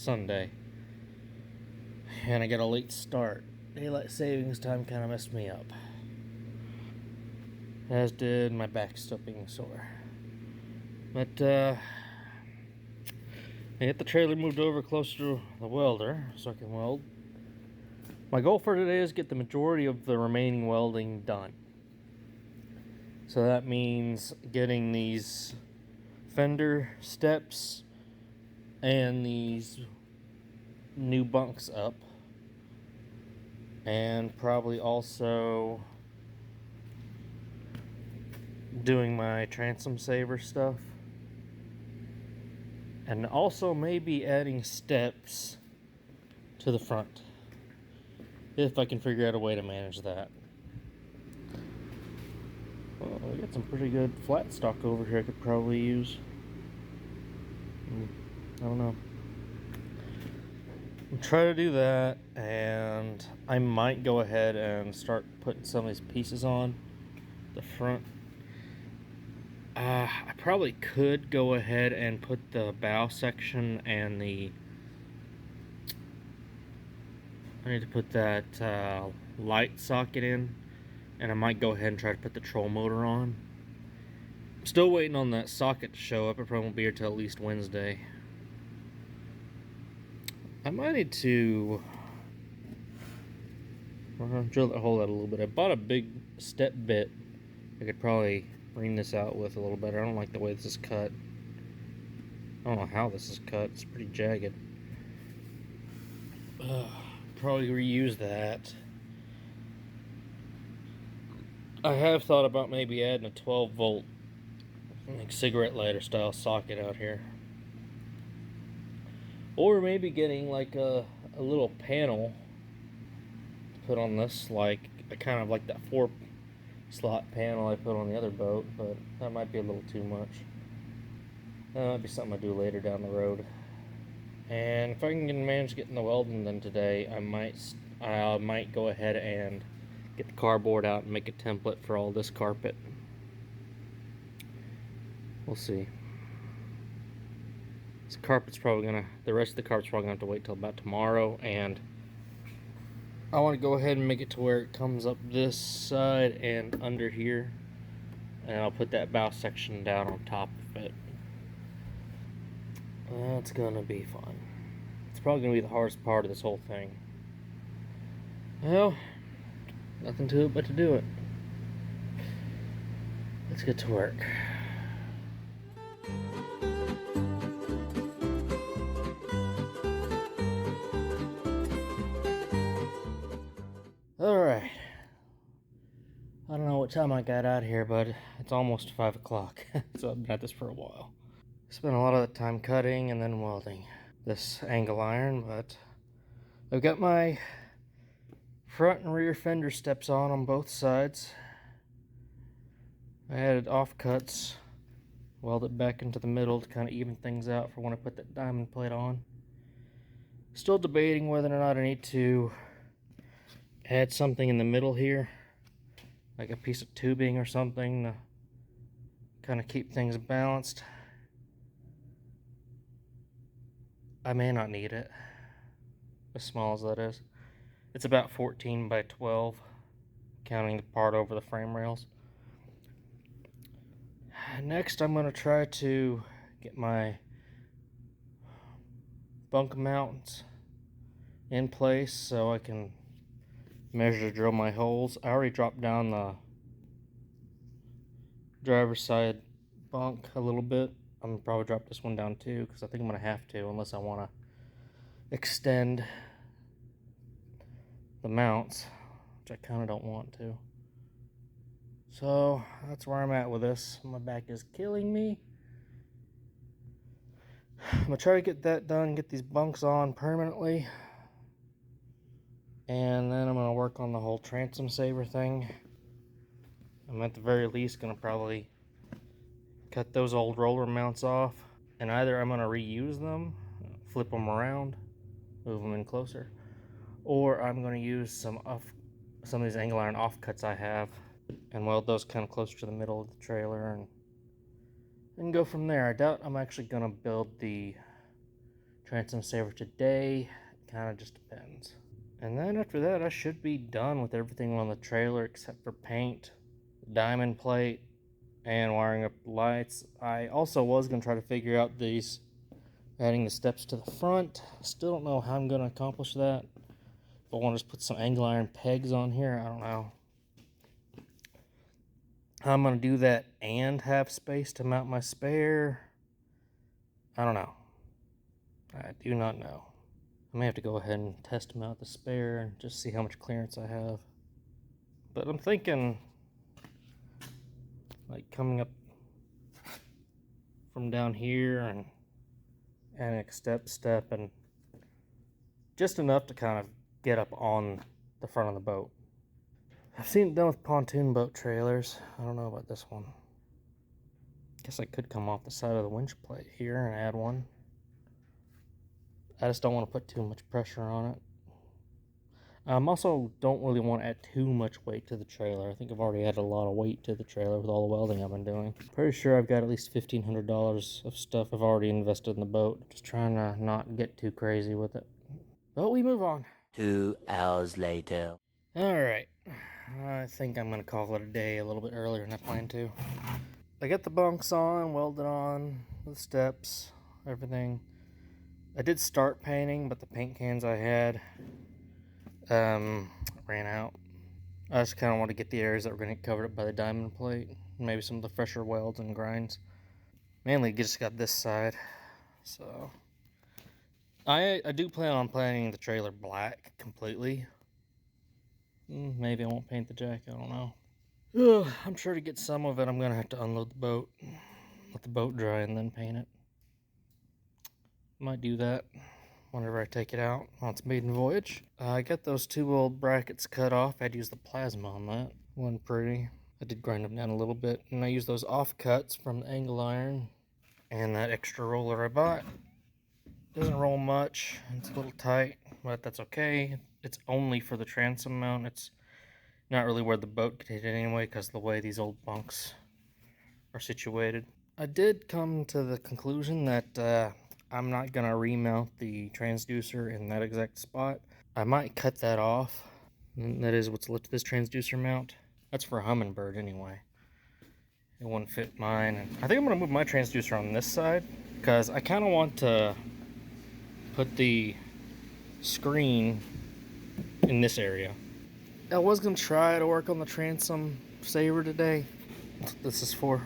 Sunday. And I got a late start. Daylight savings time kind of messed me up. As did my back still being sore. But, I get the trailer moved over closer to the welder so I can weld. My goal for today is get the majority of the remaining welding done. So that means getting these fender steps and these new bunks up. And probably also doing my transom saver stuff. And also maybe adding steps to the front, if I can figure out a way to manage that. Well, we got some pretty good flat stock over here I could probably use. I don't know. I'll try to do that, and I might go ahead and start putting some of these pieces on the front. I probably could go ahead and put the bow section and I need to put that light socket in, and I might go ahead and try to put the troll motor on. I'm still waiting on that socket to show up. It probably won't be here till at least Wednesday. I might need to drill that hole out a little bit. I bought a big step bit. I could probably ream this out with a little better. I don't like the way this is cut. I don't know how this is cut. It's pretty jagged. Probably reuse that. I have thought about maybe adding a 12 volt like cigarette lighter style socket out here. Or maybe getting like a little panel to put on this, like kind of like that 4 slot panel I put on the other boat, but that might be a little too much. That might be something I do later down the road. And if I can manage getting the welding done today, I might go ahead and get the cardboard out and make a template for all this carpet. We'll see. The rest of the carpet's probably gonna have to wait till about tomorrow, and I want to go ahead and make it to where it comes up this side and under here, and I'll put that bow section down on top of it. That's gonna be fun. It's probably gonna be the hardest part of this whole thing. Well, nothing to it but to do it. Let's get to work. Alright. I don't know what time I got out here, but it's almost 5 o'clock. So I've been at this for a while. Spent a lot of the time cutting and then welding this angle iron, but I've got my front and rear fender steps on both sides. I added offcuts, welded back into the middle to kind of even things out for when I put that diamond plate on. Still debating whether or not I need to add something in the middle here, like a piece of tubing or something to kind of keep things balanced. I may not need it, as small as that is. It's about 14 by 12, counting the part over the frame rails. Next, I'm going to try to get my bunk mounts in place so I can measure to drill my holes. I already dropped down the driver's side bunk a little bit. I'm going to probably drop this one down too, because I think I'm going to have to, unless I want to extend the mounts, which I kind of don't want to. So that's where I'm at with this. My back is killing me. I'm going to try to get that done, get these bunks on permanently. And then I'm going to work on the whole transom saver thing. I'm at the very least going to probably cut those old roller mounts off. And either I'm going to reuse them, flip them around, move them in closer. Or I'm going to use some of these angle iron offcuts I have and weld those kind of closer to the middle of the trailer and go from there. I doubt I'm actually going to build the transom saver today. Kind of just depends. And then after that, I should be done with everything on the trailer except for paint, diamond plate, and wiring up the lights. I also was going to try to figure out these, adding the steps to the front. Still don't know how I'm going to accomplish that. If I want to just put some angle iron pegs on here, I don't know. How I'm going to do that and have space to mount my spare, I don't know. I do not know. I may have to go ahead and test mount the spare and just see how much clearance I have. But I'm thinking, like, coming up from down here and adding a step and just enough to kind of get up on the front of the boat. I've seen it done with pontoon boat trailers. I don't know about this one. Guess I could come off the side of the winch plate here and add one. I just don't want to put too much pressure on it. Also don't really want to add too much weight to the trailer. I think I've already added a lot of weight to the trailer with all the welding I've been doing. Pretty sure I've got at least $1,500 of stuff I've already invested in the boat. Just trying to not get too crazy with it. But we move on. 2 hours later. Alright. I think I'm going to call it a day a little bit earlier than I planned to. I got the bunks on, welded on, the steps, everything. I did start painting, but the paint cans I had ran out. I just kind of want to get the areas that were going to get covered up by the diamond plate, maybe some of the fresher welds and grinds. Mainly just got this side, so I do plan on painting the trailer black completely. Maybe I won't paint the jack, I don't know. Ugh, I'm sure to get some of it I'm going to have to unload the boat, let the boat dry, and then paint it. Might do that whenever I take it out on its maiden voyage. I got those two old brackets cut off. I had to use the plasma on that. Wasn't pretty. I did grind them down a little bit, and I used those offcuts from the angle iron and that extra roller I bought. Doesn't roll much. It's a little tight, but that's okay. It's only for the transom mount. It's not really where the boat could hit it anyway because of the way these old bunks are situated. I did come to the conclusion that I'm not going to remount the transducer in that exact spot. I might cut that off. And that is what's left of this transducer mount. That's for a Humminbird anyway. It wouldn't fit mine. And I think I'm going to move my transducer on this side because I kind of want to put the screen in this area. I was going to try to work on the transom saver today. That's what this is for.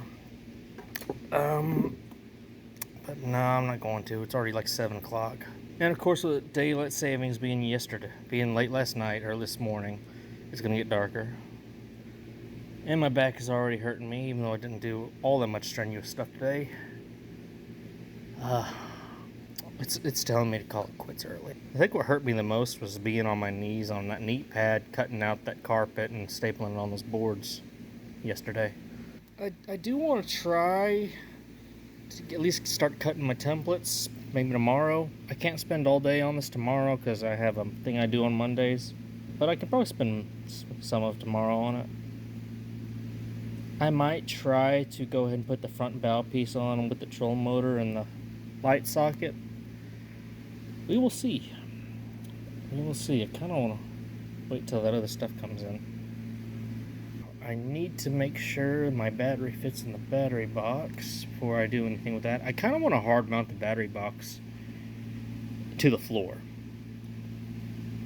But no, I'm not going to. It's already like 7 o'clock. And of course, with daylight savings being late last night or this morning, it's going to get darker. And my back is already hurting me, even though I didn't do all that much strenuous stuff today. It's telling me to call it quits early. I think what hurt me the most was being on my knees on that neat pad, cutting out that carpet and stapling it on those boards yesterday. I do want to try to at least start cutting my templates maybe tomorrow. I can't spend all day on this tomorrow because I have a thing I do on Mondays, but I could probably spend some of tomorrow on it. I might try to go ahead and put the front bow piece on with the troll motor and the light socket. We will see. I kind of want to wait till that other stuff comes in. I need to make sure my battery fits in the battery box before I do anything with that. I kind of want to hard mount the battery box to the floor.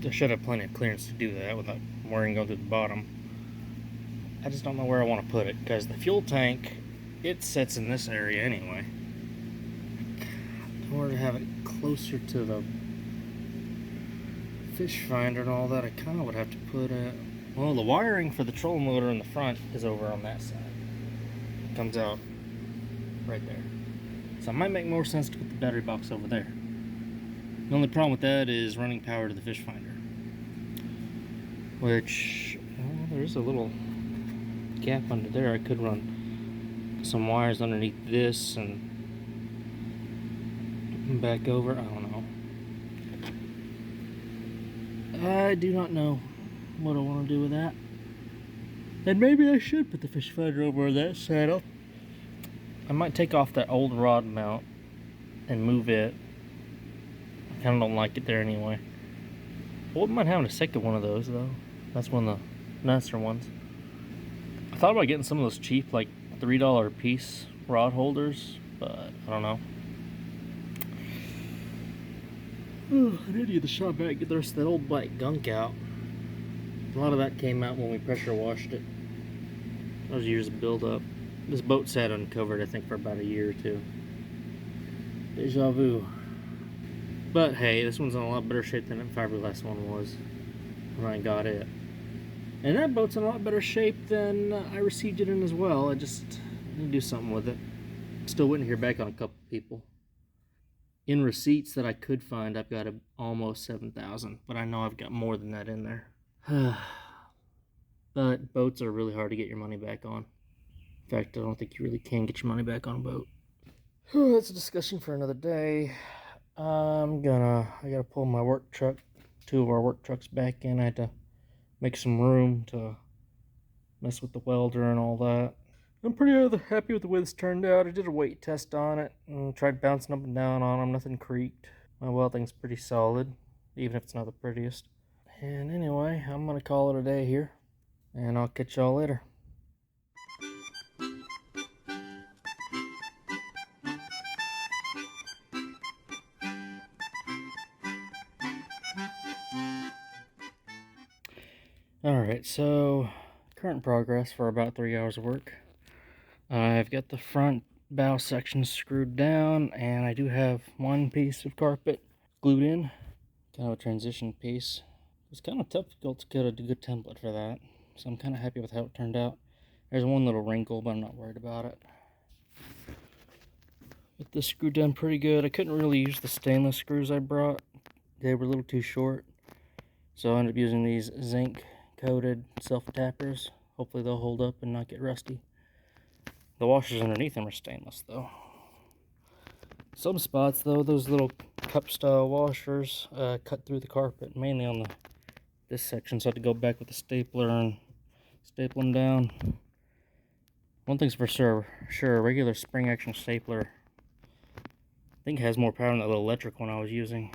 I should have plenty of clearance to do that without worrying going through the bottom. I just don't know where I want to put it because the fuel tank, it sits in this area anyway. In order to have it closer to the fish finder and all that, I kind of would have to put it. Well, the wiring for the troll motor in the front is over on that side. It comes out right there. So it might make more sense to put the battery box over there. The only problem with that is running power to the fish finder. Which, well, there's a little gap under there. I could run some wires underneath this and back over. I don't know. I do not know what I want to do with that. And maybe I should put the fish finder over that saddle. I might take off that old rod mount and move it kind of don't like it there anyway. I wouldn't mind having a second one of those though. That's one of the nicer ones. I thought about getting some of those cheap, like $3 a piece rod holders, but I don't know. I need to get the shop back, get the rest of that old black gunk out. A lot of that came out when we pressure washed it. That was years of buildup. This boat sat uncovered, I think, for about a year or two. Deja vu. But hey, this one's in a lot better shape than that fiberglass one was when I got it. And that boat's in a lot better shape than I received it in as well. I just need to do something with it. Still waiting to hear back on a couple people. In receipts that I could find, I've got almost 7,000, but I know I've got more than that in there. But boats are really hard to get your money back on. In fact, I don't think you really can get your money back on a boat. That's a discussion for another day. I gotta pull my work truck, 2 of our work trucks back in. I had to make some room to mess with the welder and all that. I'm pretty happy with the way this turned out. I did a weight test on it and tried bouncing up and down on them. Nothing creaked. My welding's pretty solid, even if it's not the prettiest. And anyway, I'm gonna call it a day here, and I'll catch y'all later. Alright, so current progress for about 3 hours of work. I've got the front bow section screwed down, and I do have one piece of carpet glued in. Kind of a transition piece. It's kind of difficult to get a good template for that, so I'm kind of happy with how it turned out. There's one little wrinkle, but I'm not worried about it. But this screwed down pretty good. I couldn't really use the stainless screws I brought. They were a little too short, so I ended up using these zinc coated self-tappers. Hopefully they'll hold up and not get rusty. The washers underneath them are stainless though. Some spots though, those little cup style washers cut through the carpet, mainly on this section, so I had to go back with the stapler and staple them down. One thing's for sure, a regular spring action stapler I think has more power than that little electric one I was using.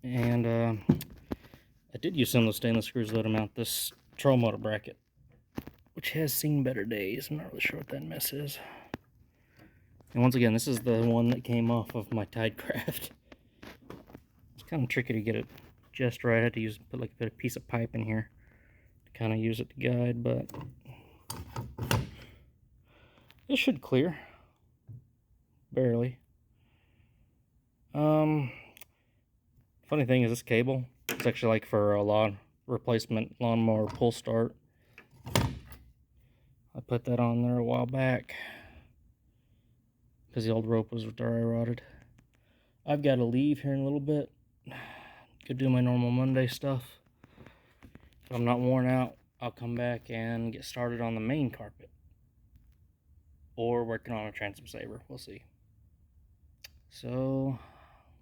And I did use some of those stainless screws though to mount this troll motor bracket, which has seen better days. I'm not really sure what that mess is. And once again, this is the one that came off of my Tidecraft. It's kind of tricky to get it just right. I had to put like a piece of pipe in here to kind of use it to guide, but it should clear. Barely. Funny thing is this cable, it's actually like for a replacement lawnmower pull start. I put that on there a while back because the old rope was dry rotted. I've got to leave here in a little bit. Could do my normal Monday stuff. If I'm not worn out, I'll come back and get started on the main carpet. Or working on a transom saver. We'll see. So,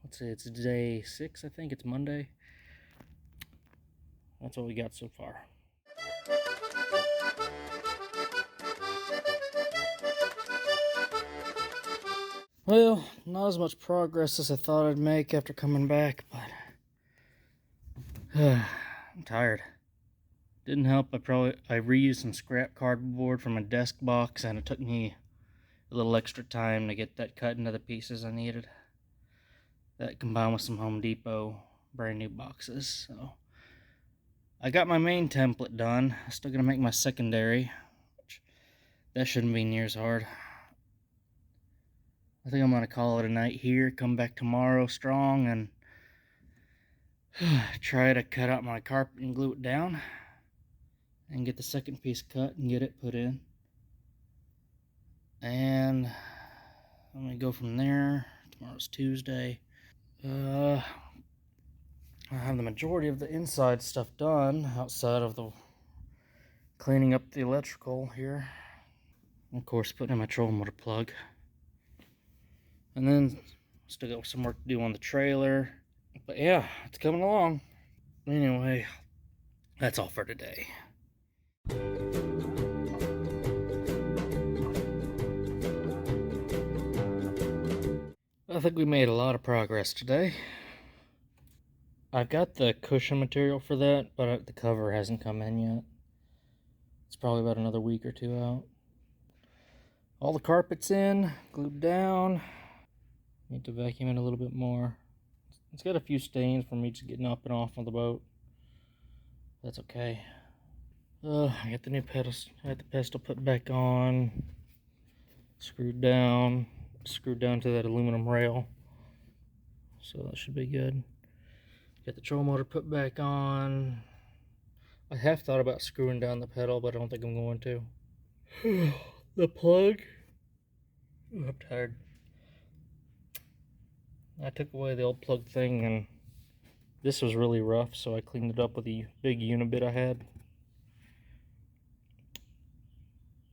let's see, it's day 6, I think. It's Monday. That's what we got so far. Well, not as much progress as I thought I'd make after coming back, but I'm tired. Didn't help. I reused some scrap cardboard from a desk box, and it took me a little extra time to get that cut into the pieces I needed. That combined with some Home Depot brand new boxes. So I got my main template done. I'm still gonna make my secondary, which that shouldn't be near as hard. I think I'm gonna call it a night here, come back tomorrow strong, and try to cut out my carpet and glue it down and get the second piece cut and get it put in. And I'm gonna go from there. Tomorrow's Tuesday. I have the majority of the inside stuff done outside of the cleaning up the electrical here. And of course, putting in my troll motor plug. And then still got some work to do on the trailer. But yeah, it's coming along. Anyway, that's all for today. I think we made a lot of progress today. I've got the cushion material for that, but the cover hasn't come in yet. It's probably about another week or two out. All the carpet's in, glued down. Need to vacuum it a little bit more. It's got a few stains from me just getting up and off of the boat. That's okay. I got the new pedals. I got the pedestal put back on. Screwed down to that aluminum rail. So that should be good. Got the troll motor put back on. I have thought about screwing down the pedal, but I don't think I'm going to. The plug. Ooh, I'm tired. I took away the old plug thing, and this was really rough, so I cleaned it up with the big unibit I had.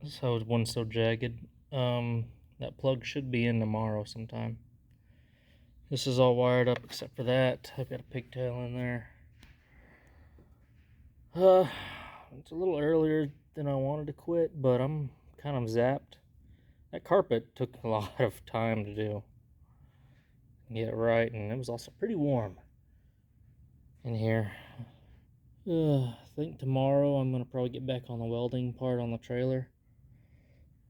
This is how it wasn't so jagged. That plug should be in tomorrow sometime. This is all wired up except for that. I've got a pigtail in there. It's a little earlier than I wanted to quit, but I'm kind of zapped. That carpet took a lot of time to do. Get it right, and it was also pretty warm in here. I think tomorrow I'm gonna probably get back on the welding part on the trailer.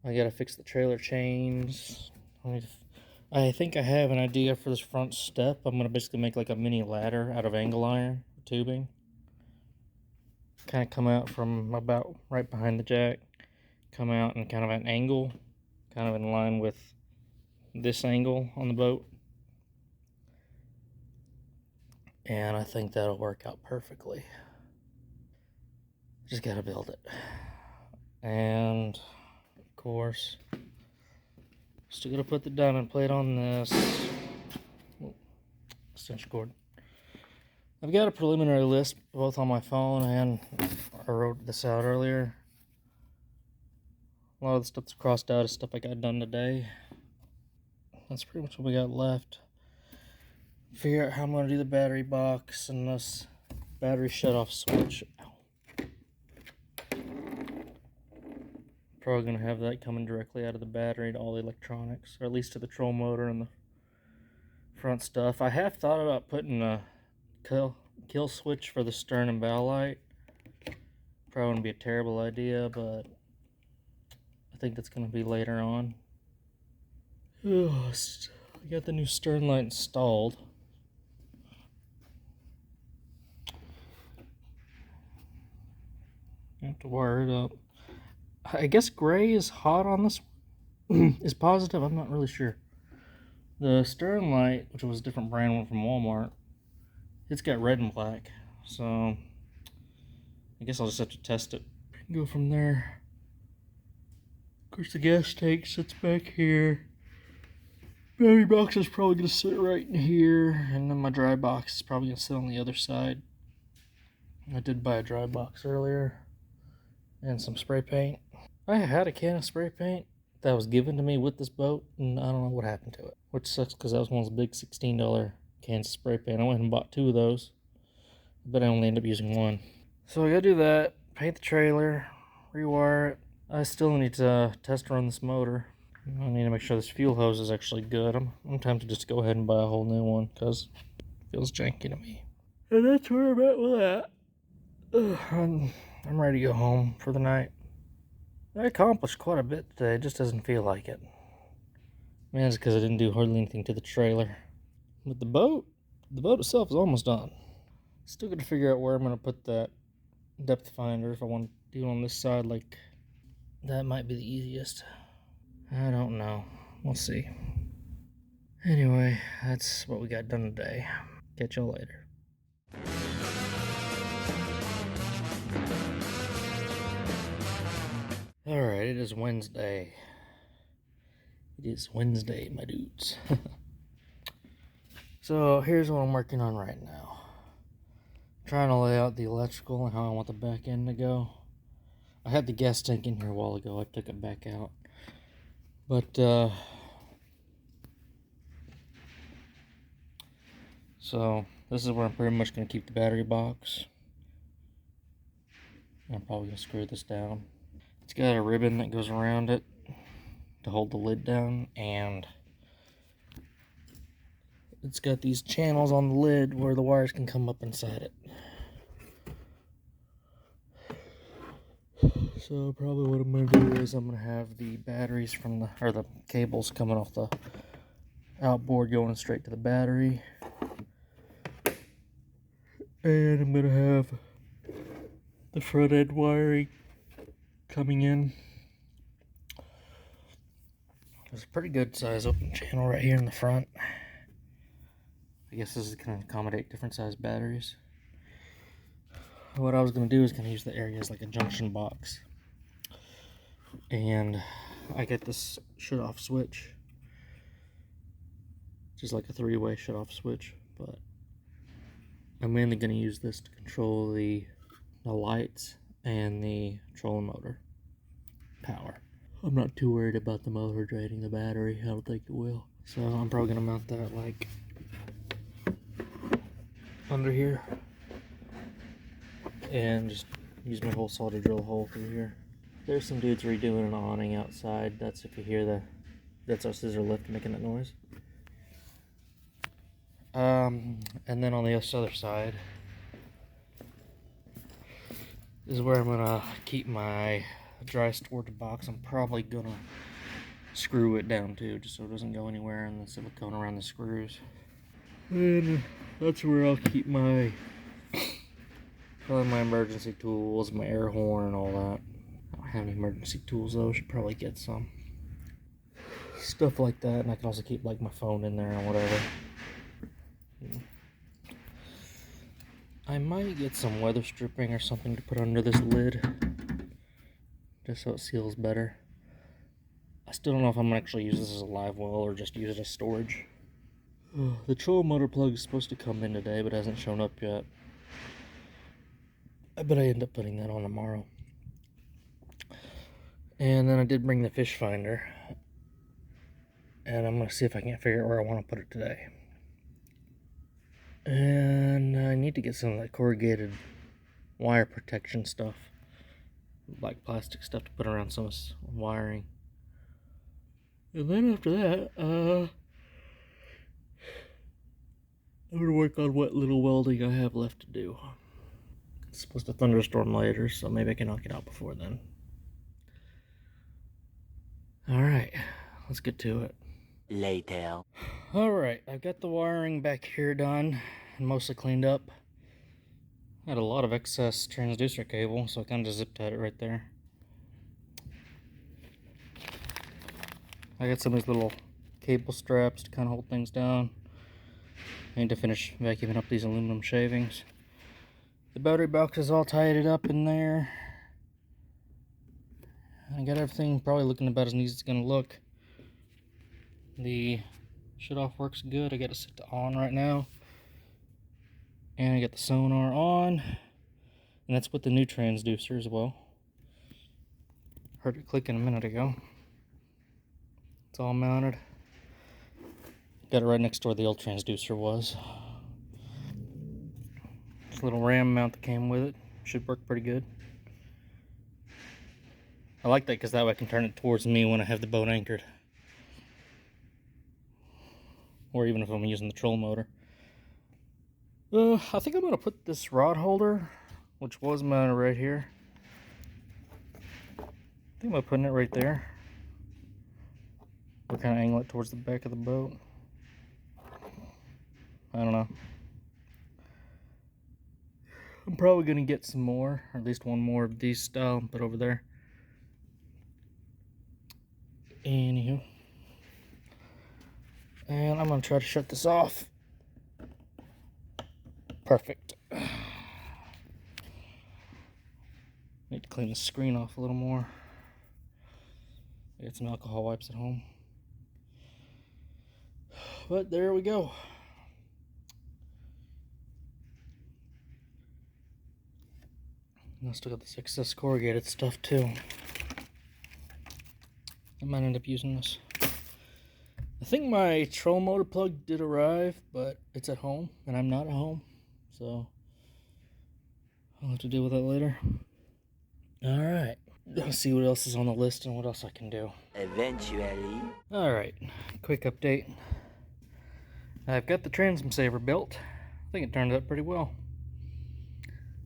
I gotta fix the trailer chains. I think I have an idea for this front step. I'm gonna basically make like a mini ladder out of angle iron tubing. Kind of come out from about right behind the jack. Come out and kind of at an angle, kind of in line with this angle on the boat. And I think that'll work out perfectly. Just gotta build it. And of course, still gotta put the diamond plate on this. Extension cord. I've got a preliminary list both on my phone, and I wrote this out earlier. A lot of the stuff that's crossed out is stuff I got done today. That's pretty much what we got left. Figure out how I'm going to do the battery box and this battery shut-off switch. Ow. Probably going to have that coming directly out of the battery to all the electronics, or at least to the troll motor and the front stuff. I have thought about putting a kill switch for the stern and bow light. Probably wouldn't be a terrible idea, but I think that's going to be later on. I got the new stern light installed. I have to wire it up. I guess gray is hot on this one. Is positive, I'm not really sure. The stern light, which was a different brand one from Walmart, it's got red and black. So I guess I'll just have to test it and go from there. Of course, the gas tank sits back here. Battery box is probably going to sit right in here, and then my dry box is probably going to sit on the other side. I did buy a dry box earlier and some spray paint. I had a can of spray paint that was given to me with this boat, and I don't know what happened to it, which sucks because that was one of those big $16 cans of spray paint. I went and bought 2 of those, but I only ended up using 1. So I gotta do that, paint the trailer, rewire it. I still need to test run this motor. I need to make sure this fuel hose is actually good. I'm tempted just to go ahead and buy a whole new one because it feels janky to me. And that's where I'm at with that. I'm ready to go home for the night. I accomplished quite a bit today. It just doesn't feel like it. Man, it's because I didn't do hardly anything to the trailer. But the boat itself is almost done. Still got to figure out where I'm going to put that depth finder. If I want to do it on this side, like that might be the easiest. I don't know. We'll see. Anyway, that's what we got done today. Catch y'all later. Alright, it is Wednesday. It is Wednesday, my dudes. So, here's what I'm working on right now. I'm trying to lay out the electrical and how I want the back end to go. I had the gas tank in here a while ago. I took it back out. But, so, this is where I'm pretty much going to keep the battery box. I'm probably going to screw this down. It's got a ribbon that goes around it to hold the lid down, and it's got these channels on the lid where the wires can come up inside it. So probably what I'm going to do is I'm going to have the batteries from the cables coming off the outboard going straight to the battery. And I'm going to have the front end wiring coming in. There's a pretty good size open channel right here in the front. I guess this is going to accommodate different size batteries. What I was going to do is kind of use the area as like a junction box. And I get this shut-off switch. Just like a 3-way shut-off switch. But I'm mainly going to use this to control the lights and the trolling motor power. I'm not too worried about the motor draining the battery. I don't think it will. So I'm probably going to mount that like under here. And just use my hole saw to drill a hole through here. There's some dudes redoing an awning outside. That's if you hear that's our scissor lift making that noise. And then on the other side is where I'm gonna keep my dry storage box. I'm probably gonna screw it down too, just so it doesn't go anywhere, and the silicone around the screws. And that's where I'll keep my probably my emergency tools, my air horn, and all that. I don't have any emergency tools though. Should probably get some stuff like that, and I can also keep like my phone in there or whatever. I might get some weather stripping or something to put under this lid, just so it seals better. I still don't know if I'm gonna actually use this as a live well or just use it as storage. The troll motor plug is supposed to come in today, but hasn't shown up yet. I bet I end up putting that on tomorrow. And then I did bring the fish finder, and I'm gonna see if I can't figure out where I want to put it today. And I need to get some of that corrugated wire protection stuff, like plastic stuff to put around some wiring. And then after that, I'm gonna work on what little welding I have left to do. It's supposed to thunderstorm later, so maybe I can knock it out before then. Alright, let's get to it. Later. Alright, I've got the wiring back here done and mostly cleaned up. I had a lot of excess transducer cable, so I kind of just zip tied it right there. I got some of these little cable straps to kind of hold things down. I need to finish vacuuming up these aluminum shavings. The battery box is all tied up in there. I got everything probably looking about as neat as it's going to look. The shut-off works good. I got it set to on right now. And I got the sonar on. And that's with the new transducer as well. Heard it clicking a minute ago. It's all mounted. Got it right next to where the old transducer was. This little ram mount that came with it should work pretty good. I like that because that way I can turn it towards me when I have the boat anchored. Or even if I'm using the troll motor. I think I'm going to put this rod holder, which was mounted right here. I think I'm putting it right there. We'll kind of angle it towards the back of the boat. I don't know. I'm probably going to get some more, or at least one more of these style and put over there. Anywho. And I'm going to try to shut this off. Perfect. Need to clean the screen off a little more. I got some alcohol wipes at home. But there we go. And I still got this excess corrugated stuff too. I might end up using this. I think my troll motor plug did arrive, but it's at home, and I'm not at home. So I'll have to deal with that later. Alright. Let's see what else is on the list and what else I can do. Eventually. Alright. Quick update. I've got the transom saver built. I think it turned out pretty well.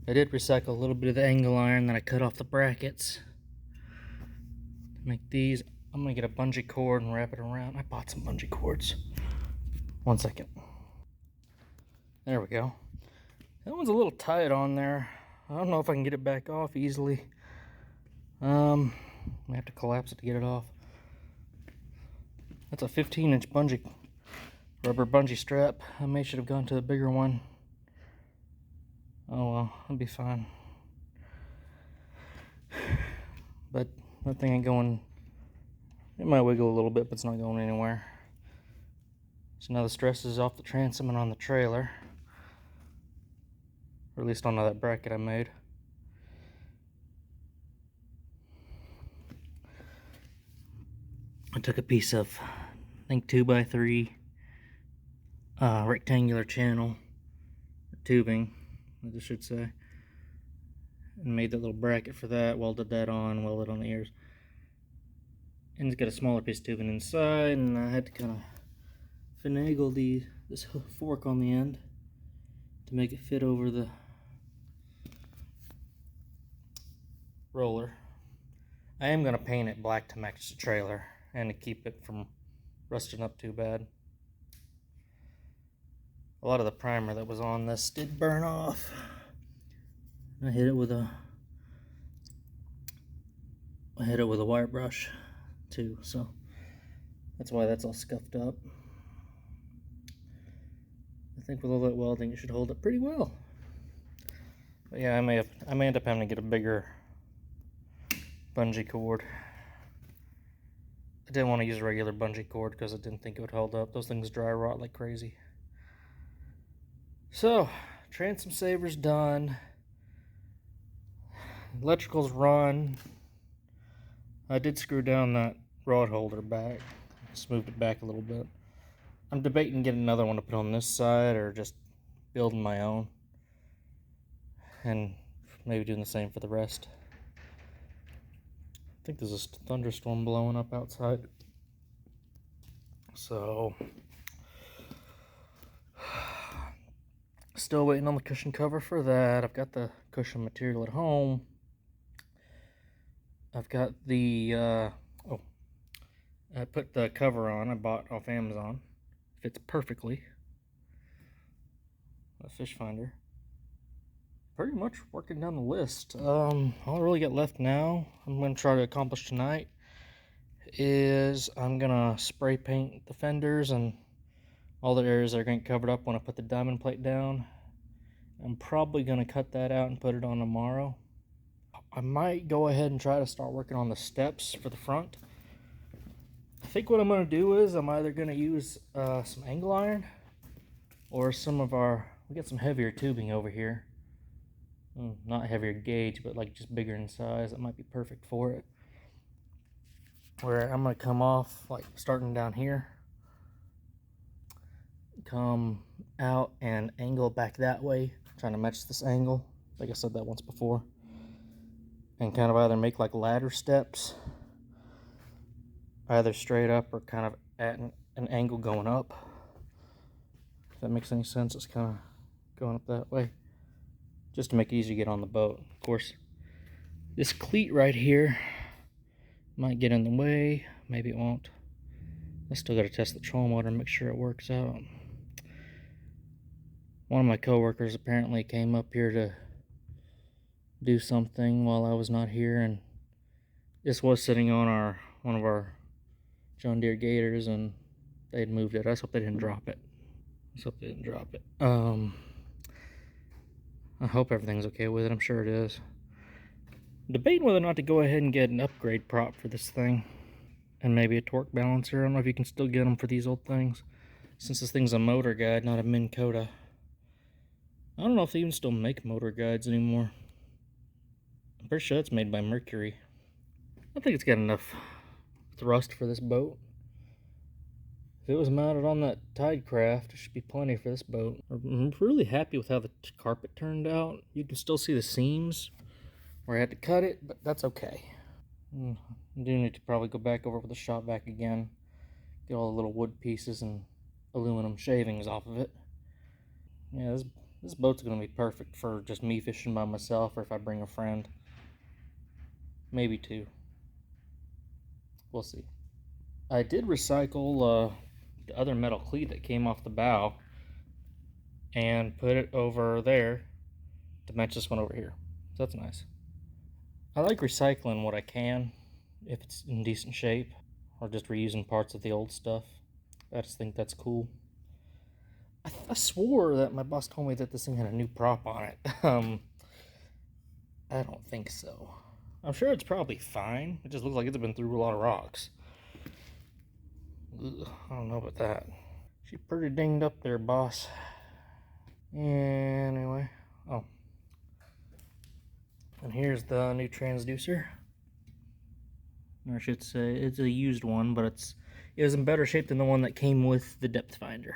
I did recycle a little bit of the angle iron that I cut off the brackets to make these. I'm gonna get a bungee cord and wrap it around. I bought some bungee cords. 1 second. There we go. That one's a little tight on there. I don't know if I can get it back off easily. I have to collapse it to get it off. That's a 15-inch rubber bungee strap. I may should have gone to a bigger one. Oh well, it'll be fine. But that thing ain't going. It might wiggle a little bit, but it's not going anywhere. So now the stress is off the transom and on the trailer. Or at least on that bracket I made. I took a piece of, I think 2x3 rectangular channel tubing, I should say, and made that little bracket for that, welded that on, welded on the ears. And it's got a smaller piece of tubing inside, and I had to kind of finagle this fork on the end to make it fit over the roller. I am going to paint it black to match the trailer and to keep it from rusting up too bad. A lot of the primer that was on this did burn off. I hit it with a wire brush too, so that's why that's all scuffed up. I think with all that welding it should hold up pretty well. But yeah, I may end up having to get a bigger bungee cord. I didn't want to use a regular bungee cord because I didn't think it would hold up. Those things dry rot like crazy. So, transom saver's done. Electrical's run. I did screw down that rod holder back. Just moved it back a little bit. I'm debating getting another one to put on this side or just building my own. And maybe doing the same for the rest. I think there's a thunderstorm blowing up outside. So, still waiting on the cushion cover for that. I've got the cushion material at home. I've got the, I put the cover on, I bought off Amazon. Fits perfectly. A fish finder. Pretty much working down the list. All I really got left now, I'm going to try to accomplish tonight, is I'm going to spray paint the fenders and all the areas that are going to get covered up when I put the diamond plate down. I'm probably going to cut that out and put it on tomorrow. I might go ahead and try to start working on the steps for the front. I think what I'm going to do is I'm either going to use some angle iron or we got some heavier tubing over here. Not heavier gauge, but like just bigger in size. That might be perfect for it. Where I'm going to come off, like starting down here, come out and angle back that way, trying to match this angle. Like I said that once before. And kind of either make like ladder steps, either straight up or kind of at an angle going up. If that makes any sense, it's kind of going up that way. Just to make it easy to get on the boat. Of course, this cleat right here might get in the way, maybe it won't. I still got to test the trolling motor and make sure it works out. One of my coworkers apparently came up here to do something while I was not here, and this was sitting on one of our John Deere Gators, and they'd moved it. I just hope they didn't drop it. I hope everything's okay with it. I'm sure it is. I'm debating whether or not to go ahead and get an upgrade prop for this thing. And maybe a torque balancer. I don't know if you can still get them for these old things. Since this thing's a motor guide, not a Minn Kota. I don't know if they even still make motor guides anymore. I'm pretty sure it's made by Mercury. I think it's got enough thrust for this boat. If it was mounted on that Tidecraft, it should be plenty for this boat. I'm really happy with how the carpet turned out. You can still see the seams where I had to cut it, but that's okay. I do need to probably go back over with the shop vac again, get all the little wood pieces and aluminum shavings off of it. Yeah, this boat's gonna be perfect for just me fishing by myself, or if I bring a friend. Maybe two. We'll see. I did recycle the other metal cleat that came off the bow and put it over there to match this one over here. So that's nice. I like recycling what I can if it's in decent shape, or just reusing parts of the old stuff. I just think that's cool. I swore that my boss told me that this thing had a new prop on it. I don't think so. I'm sure it's probably fine. It just looks like it's been through a lot of rocks. Ugh, I don't know about that. She's pretty dinged up there, boss. Anyway, oh. And here's the new transducer. Or I should say, it's a used one, but it was in better shape than the one that came with the depth finder.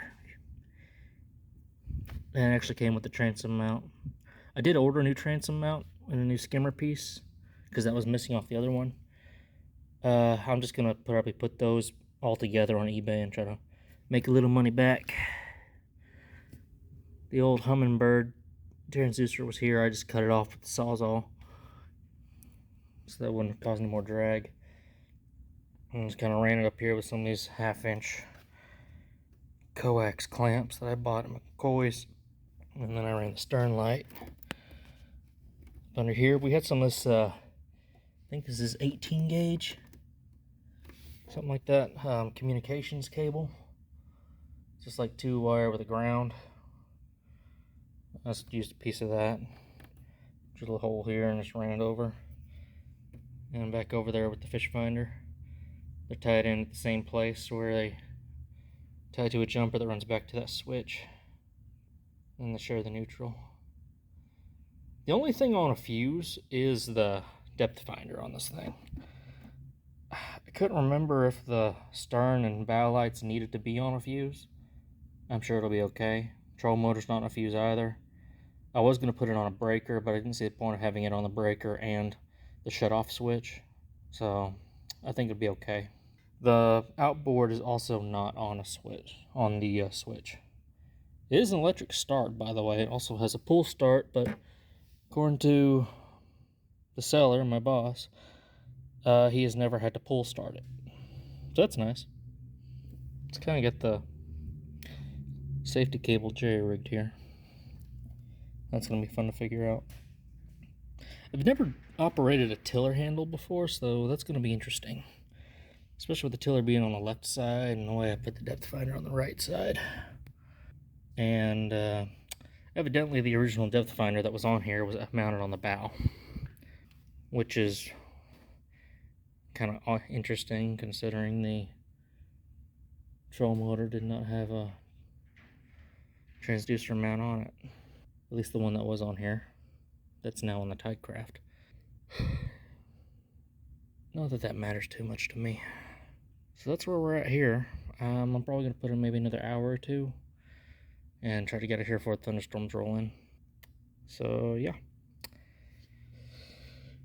And it actually came with the transom mount. I did order a new transom mount and a new skimmer piece because that was missing off the other one. I'm just gonna probably put those all together on eBay and try to make a little money back. The old Humminbird transducer was here. I just cut it off with the Sawzall so that wouldn't cause any more drag. And just kind of ran it up here with some of these 1/2-inch coax clamps that I bought at McCoy's. And then I ran the stern light. Under here, we had some of this, I think this is 18 gauge, something like that, communications cable. Just like 2-wire with a ground. I just used a piece of that. Drill a hole here and just ran it over. And back over there with the fish finder. They're tied in at the same place where they tie to a jumper that runs back to that switch. And they share the neutral. The only thing on a fuse is the depth finder on this thing. I couldn't remember if the stern and bow lights needed to be on a fuse. I'm sure it'll be okay. Trolling motor's not on a fuse either. I was going to put it on a breaker, but I didn't see the point of having it on the breaker and the shut-off switch. So I think it'll be okay. The outboard is also not on a switch, on the switch. It is an electric start, by the way. It also has a pull start, but according to the seller, my boss, he has never had to pull start it. So that's nice. Let's kind of get the safety cable jerry-rigged here. That's going to be fun to figure out. I've never operated a tiller handle before, so that's going to be interesting. Especially with the tiller being on the left side and the way I put the depth finder on the right side. And evidently the original depth finder that was on here was mounted on the bow, which is kind of interesting considering the trolling motor did not have a transducer mount on it. At least the one that was on here. That's now on the Tightcraft. Not that that matters too much to me. So that's where we're at here. I'm probably going to put in maybe another hour or two and try to get it here before thunderstorms roll in. So yeah,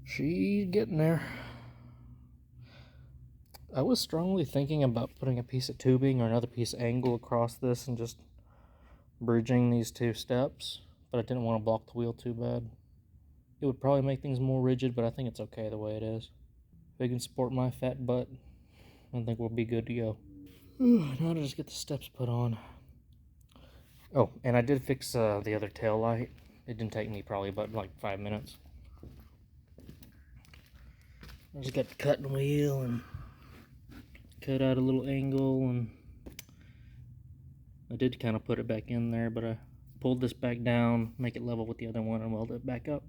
she's getting there. I was strongly thinking about putting a piece of tubing or another piece of angle across this and just bridging these two steps, but I didn't want to block the wheel too bad. It would probably make things more rigid, but I think it's okay the way it is. If it can support my fat butt, I think we'll be good to go. Now to just get the steps put on. Oh, and I did fix the other tail light. It didn't take me probably but like 5 minutes. I just got the cutting wheel and cut out a little angle, and I did kind of put it back in there, but I pulled this back down, make it level with the other one, and weld it back up.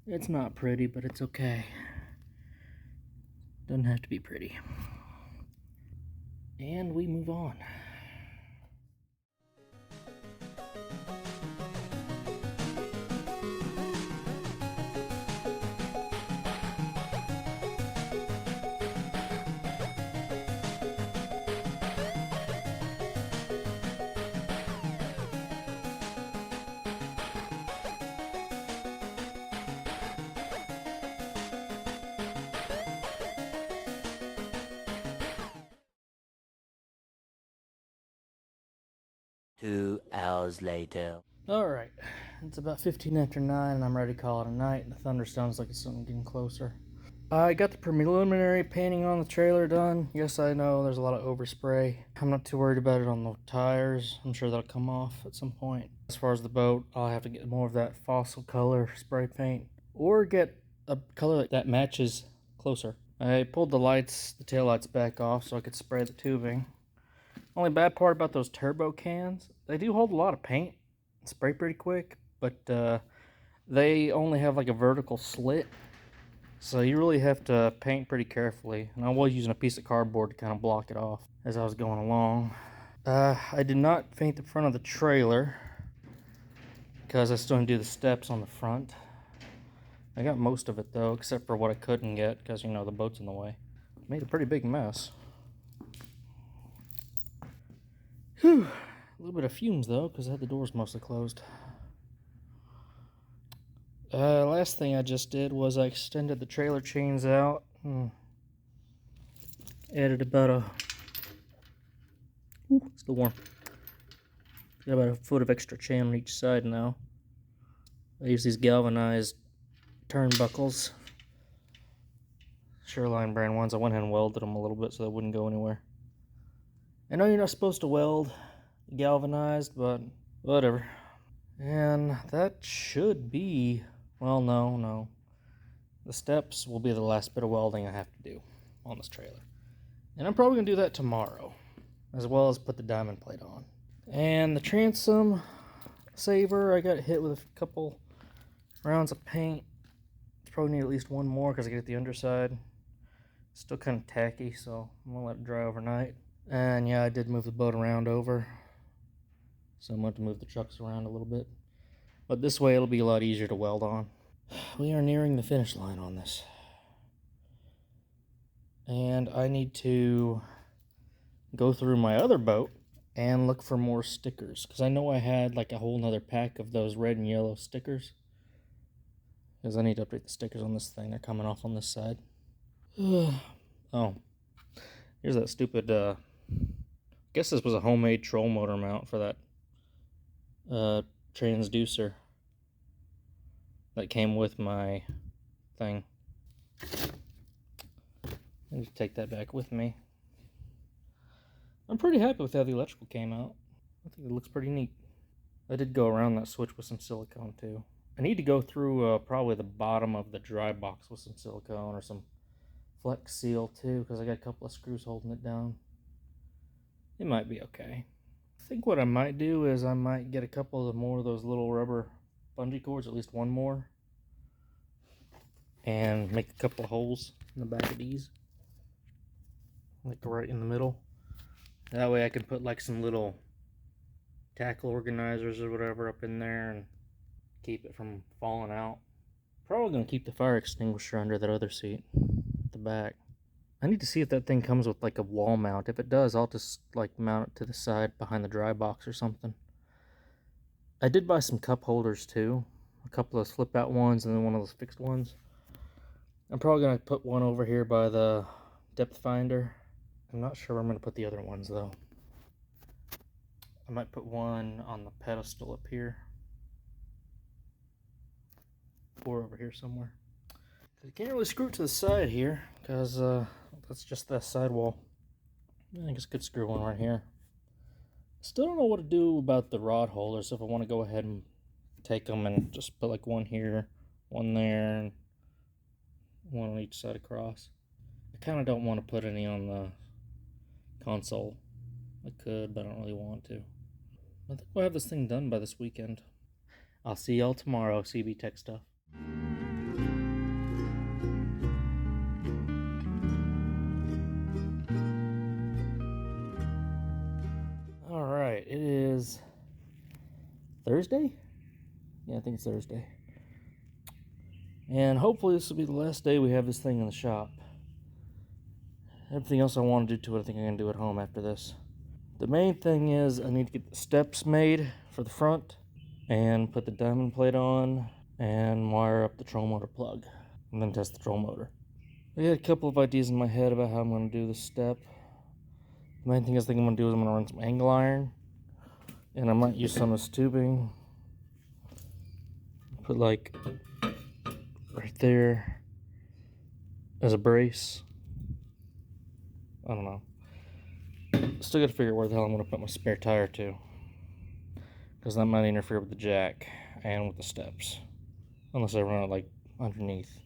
It's not pretty, but it's okay. Doesn't have to be pretty. And we move on. 2 hours later. Alright, it's about 15 after 9 and I'm ready to call it a night. The thunder sounds like it's something getting closer. I got the preliminary painting on the trailer done. Yes, I know there's a lot of overspray. I'm not too worried about it on the tires. I'm sure that'll come off at some point. As far as the boat, I'll have to get more of that fossil color spray paint or get a color that matches closer. I pulled the lights, the tail lights back off so I could spray the tubing. Only bad part about those turbo cans, they do hold a lot of paint and spray pretty quick, but they only have like a vertical slit. So you really have to paint pretty carefully. And I was using a piece of cardboard to kind of block it off as I was going along. I did not paint the front of the trailer because I still didn't do the steps on the front. I got most of it though, except for what I couldn't get because, you know, the boat's in the way. Made a pretty big mess. Whew. A little bit of fumes though, because I had the doors mostly closed. Last thing I just did was I extended the trailer chains out. Added about a... Ooh, it's still warm. Got about a foot of extra chain on each side now. I use these galvanized turnbuckles. Shoreline brand ones. I went ahead and welded them a little bit so they wouldn't go anywhere. I know you're not supposed to weld galvanized, but whatever. And that should be... Well, no. The steps will be the last bit of welding I have to do on this trailer. And I'm probably going to do that tomorrow, as well as put the diamond plate on. And the transom saver, I got hit with a couple rounds of paint. Probably need at least one more because I get the underside. Still kind of tacky, so I'm going to let it dry overnight. And yeah, I did move the boat around over. So I'm going to move the trucks around a little bit. But this way it'll be a lot easier to weld on. We are nearing the finish line on this. And I need to go through my other boat and look for more stickers. Because I know I had like a whole nother pack of those red and yellow stickers. Because I need to update the stickers on this thing. They're coming off on this side. Oh. Here's that stupid, I guess this was a homemade troll motor mount for that transducer that came with my thing. I need to take that back with me. I'm pretty happy with how the electrical came out. I think it looks pretty neat. I did go around that switch with some silicone too. I need to go through probably the bottom of the dry box with some silicone or some flex seal too, because I got a couple of screws holding it down. It might be okay. I think what I might do is I might get a couple of more of those little rubber bungee cords, at least one more, and make a couple of holes in the back of these, like right in the middle. That way I can put like some little tackle organizers or whatever up in there and keep it from falling out. Probably gonna keep the fire extinguisher under that other seat at the back. I need to see if that thing comes with like a wall mount. If it does, I'll just like mount it to the side behind the dry box or something. I did buy some cup holders too. A couple of flip out ones and then one of those fixed ones. I'm probably going to put one over here by the depth finder. I'm not sure where I'm going to put the other ones though. I might put one on the pedestal up here. Or over here somewhere. I can't really screw it to the side here because that's just that sidewall. I guess I could screw one right here. Still don't know what to do about the rod holders. If I want to go ahead and take them and just put like one here, one there, and one on each side across. I kind of don't want to put any on the console. I could, but I don't really want to. I think we'll have this thing done by this weekend. I'll see y'all tomorrow, CB Tech Stuff. Alright, it is Thursday? Yeah, I think it's Thursday. And hopefully this will be the last day we have this thing in the shop. Everything else I want to do to it, I think I'm going to do at home after this. The main thing is I need to get the steps made for the front and put the diamond plate on and wire up the troll motor plug and then test the troll motor. I had a couple of ideas in my head about how I'm going to do this step. The main thing I think I'm going to do is I'm going to run some angle iron And I might use some of this tubing. Put like right there as a brace. I don't know. Still gotta figure out where the hell I'm gonna put my spare tire to, because that might interfere with the jack and with the steps, unless I run it like underneath.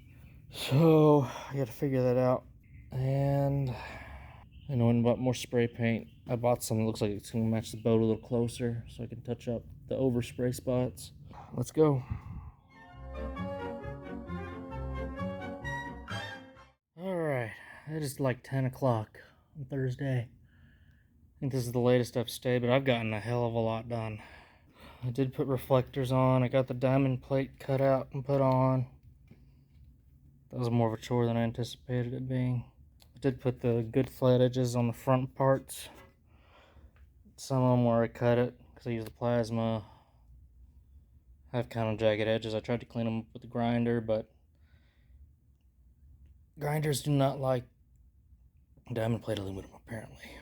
So I gotta figure that out. And I know I bought more spray paint. I bought some that looks like it's gonna match the boat a little closer, so I can touch up the overspray spots. Let's go. Alright, it is like 10 o'clock on Thursday. I think this is the latest I've stayed, but I've gotten a hell of a lot done. I did put reflectors on. I got the diamond plate cut out and put on. That was more of a chore than I anticipated it being. I did put the good flat edges on the front parts. Some of them where I cut it, because I used the plasma, have kind of jagged edges. I tried to clean them up with the grinder, but grinders do not like diamond plate aluminum, apparently.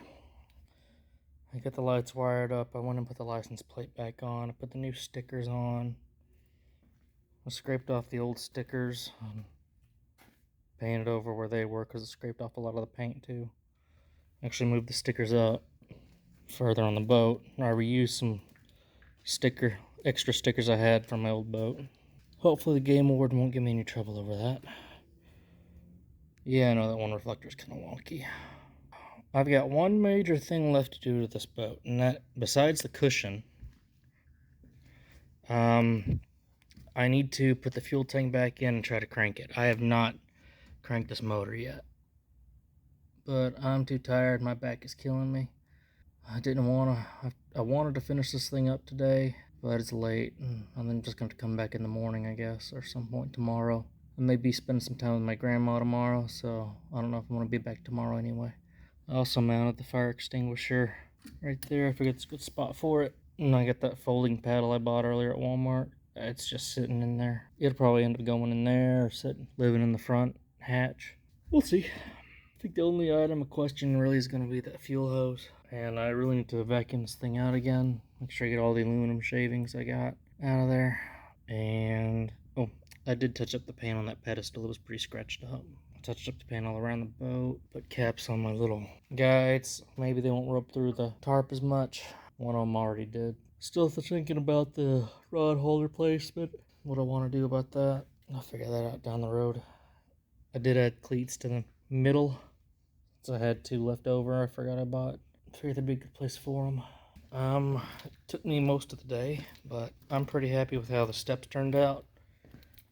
I got the lights wired up. I went and put the license plate back on. I put the new stickers on. I scraped off the old stickers and painted over where they were, because it scraped off a lot of the paint too. Actually moved the stickers up further on the boat. I reused some extra stickers I had from my old boat. Hopefully the game award won't give me any trouble over that. Yeah, I know that one reflector is kind of wonky. I've got one major thing left to do to this boat, and that, besides the cushion, I need to put the fuel tank back in and try to crank it. I have not cranked this motor yet, but I'm too tired. My back is killing me. I wanted to finish this thing up today, but it's late, and I'm just going to come back in the morning, I guess, or some point tomorrow. I may be spending some time with my grandma tomorrow, so I don't know if I'm going to be back tomorrow anyway. I also mounted the fire extinguisher right there. I figured it's a good spot for it. And I got that folding paddle I bought earlier at Walmart. It's just sitting in there. It'll probably end up going in there or living in the front hatch. We'll see. I think the only item of question really is going to be that fuel hose. And I really need to vacuum this thing out again. Make sure I get all the aluminum shavings I got out of there. And, oh, I did touch up the paint on that pedestal. It was pretty scratched up. I touched up the paint all around the boat. Put caps on my little guides. Maybe they won't rub through the tarp as much. One of them already did. Still thinking about the rod holder placement. What I want to do about that. I'll figure that out down the road. I did add cleats to the middle. So I had two left over. I forgot I bought. Figured that'd be a good place for them. It took me most of the day, but I'm pretty happy with how the steps turned out.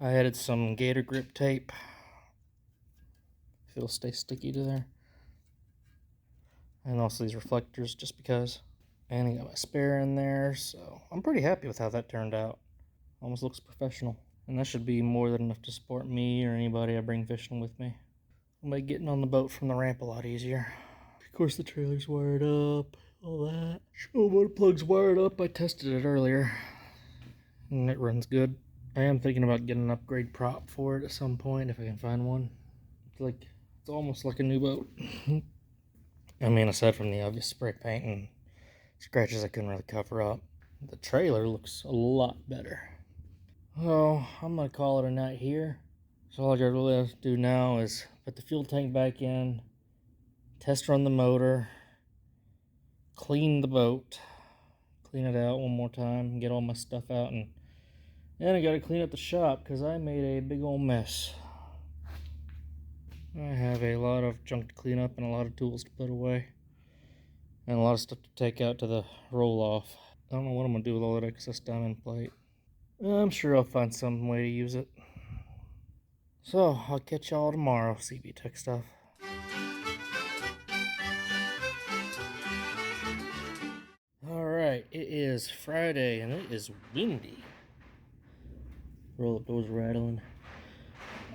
I added some gator grip tape. It'll stay sticky to there. And also these reflectors, just because. And I got my spare in there, so I'm pretty happy with how that turned out. Almost looks professional. And that should be more than enough to support me or anybody I bring fishing with me. I'll make getting on the boat from the ramp a lot easier. Of course the trailer's wired up, all that. Show motor plug's wired up. I tested it earlier, and it runs good. I am thinking about getting an upgrade prop for it at some point if I can find one. It's almost like a new boat. I mean, aside from the obvious spray paint and scratches I couldn't really cover up, the trailer looks a lot better. Oh, I'm gonna call it a night here. So all I gotta really do now is put the fuel tank back in, test run the motor, clean the boat, clean it out one more time, get all my stuff out, and then I gotta clean up the shop because I made a big old mess. I have a lot of junk to clean up and a lot of tools to put away, and a lot of stuff to take out to the roll-off. I don't know what I'm gonna do with all that excess diamond plate. I'm sure I'll find some way to use it. So, I'll catch y'all tomorrow, CB Tech stuff. Alright, it is Friday and it is windy. Roll-up doors rattling.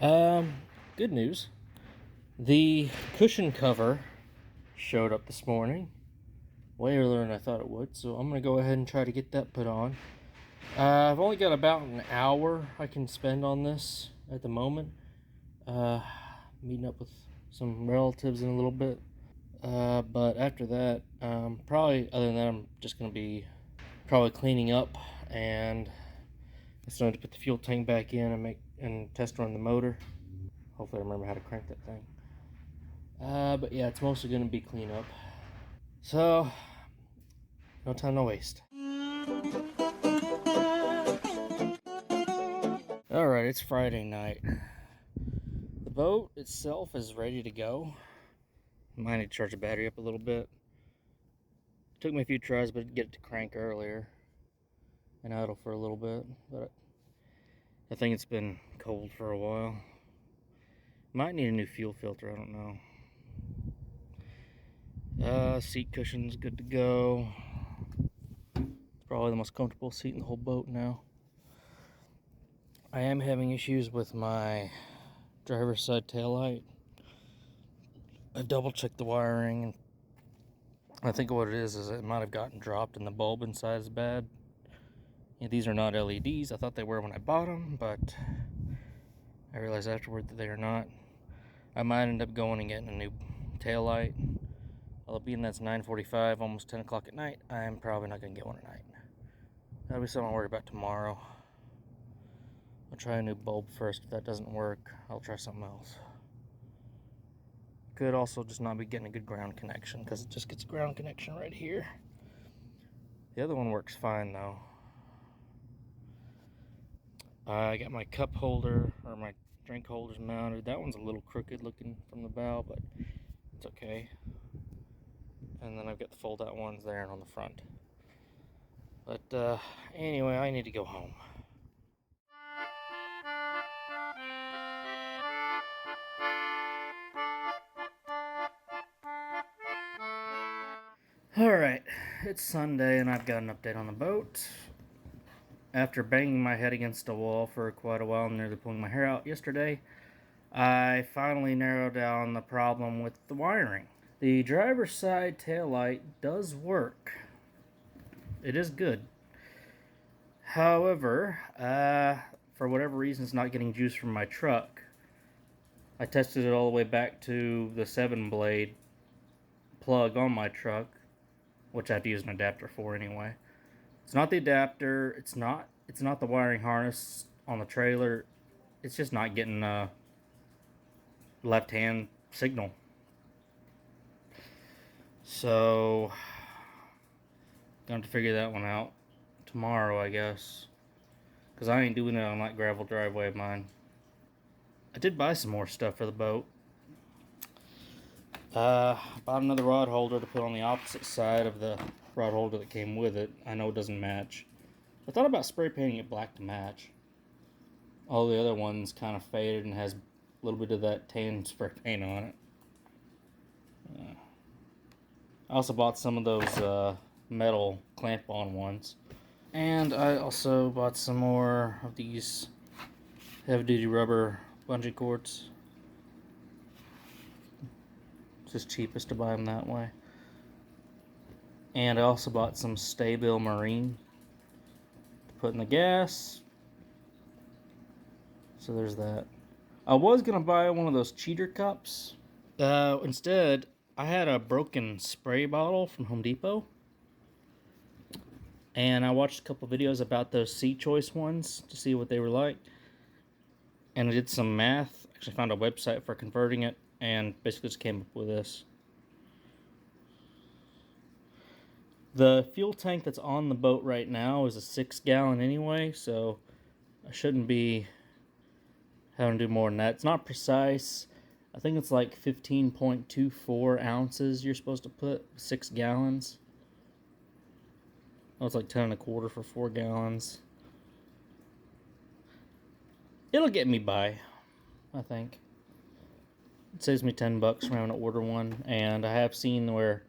Good news. The cushion cover showed up this morning. Way earlier than I thought it would, so I'm going to go ahead and try to get that put on. I've only got about an hour I can spend on this at the moment. Meeting up with some relatives in a little bit. But after that, probably, other than that, I'm just going to be probably cleaning up, and it's time to put the fuel tank back in and test run the motor. Hopefully I remember how to crank that thing. But yeah, it's mostly going to be cleanup. So, no time to waste. Alright, it's Friday night. The boat itself is ready to go. Might need to charge the battery up a little bit. Took me a few tries, but to get it to crank earlier and idle for a little bit. But I think it's been cold for a while. Might need a new fuel filter, I don't know. Seat cushion's good to go. It's probably the most comfortable seat in the whole boat now. I am having issues with my driver's side taillight. I double checked the wiring, and I think what it is it might have gotten dropped and the bulb inside is bad. Yeah, these are not LEDs. I thought they were when I bought them, but I realized afterward that they are not. I might end up going and getting a new taillight. Although being that's 9:45, almost 10 o'clock at night, I'm probably not going to get one tonight. That'll be something I'll worry about tomorrow. I'll try a new bulb first. If that doesn't work, I'll try something else. Could also just not be getting a good ground connection, because it just gets ground connection right here. The other one works fine though. I got my cup holder, or my drink holders mounted. That one's a little crooked looking from the bow, but it's okay. And then I've got the fold out ones there and on the front. But anyway, I need to go home. Alright, it's Sunday and I've got an update on the boat. After banging my head against a wall for quite a while and nearly pulling my hair out yesterday, I finally narrowed down the problem with the wiring. The driver's side taillight does work. It is good. However, for whatever reason, it's not getting juice from my truck. I tested it all the way back to the 7-blade plug on my truck, which I have to use an adapter for anyway. It's not the adapter. It's not the wiring harness on the trailer. It's just not getting a left-hand signal. So, gonna have to figure that one out tomorrow, I guess, because I ain't doing it on that gravel driveway of mine. I did buy some more stuff for the boat. Bought another rod holder to put on the opposite side of the rod holder that came with it. I know it doesn't match. I thought about spray painting it black to match. All the other ones kind of faded and has a little bit of that tan spray paint on it. I also bought some of those metal clamp-on ones. And I also bought some more of these heavy-duty rubber bungee cords. It's just cheapest to buy them that way. And I also bought some Stay-Bill Marine to put in the gas. So there's that. I was going to buy one of those cheater cups. Instead, I had a broken spray bottle from Home Depot. And I watched a couple videos about those C-Choice ones to see what they were like. And I did some math. Actually found a website for converting it. And basically just came up with this. The fuel tank that's on the boat right now is a 6-gallon anyway. So I shouldn't be having to do more than that. It's not precise. I think it's like 15.24 ounces you're supposed to put, 6 gallons. Oh, it's like 10 1/4 for 4 gallons. It'll get me by, I think. It saves me $10 from having to order one. And I have seen where